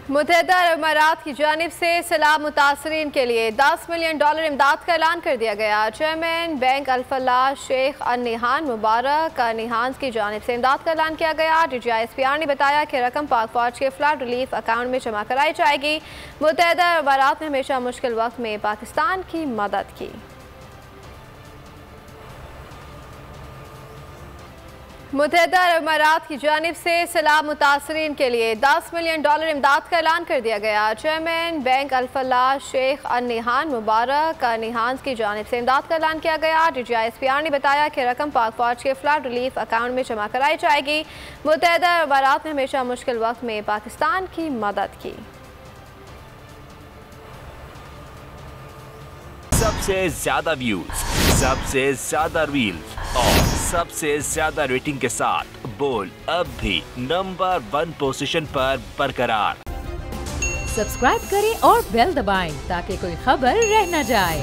मुत्तहिदा अरब अमारात की जानिब से सैलाब मुतासरीन के लिए $10 मिलियन इमदाद का ऐलान कर दिया गया। चेयरमैन बैंक अल-फलाह शेख अन-निहान मुबारक अन-निहान की जानिब से इमदाद का ऐलान किया गया। DGISPR ने बताया कि रकम पाक फौज के फ्लड रिलीफ अकाउंट में जमा कराई जाएगी। मुत्तहिदा अरब अमारात ने हमेशा मुश्किल वक्त में पाकिस्तान की मदद की। मुत्तहिदा अरब अमारात की जानिब से सैलाब मुतासरीन के लिए $10 मिलियन इमदाद का ऐलान कर दिया गया। चेयरमैन बैंक अल-फलाह शेख अन-निहान मुबारक अन-निहान की जानिब से इमदाद का ऐलान किया गया। DGISPR ने बताया कि रकम पाक फौज के फ्लड रिलीफ अकाउंट में जमा कराई जाएगी। मुत्तहिदा अरब अमारात ने हमेशा मुश्किल वक्त में पाकिस्तान की मदद की। सबसे ज्यादा व्यूज, सबसे ज्यादा रील्स और सबसे ज्यादा रेटिंग के साथ बोल अब भी नंबर 1 पोजीशन पर बरकरार। सब्सक्राइब करें और बेल दबाएं ताकि कोई खबर रह न जाए।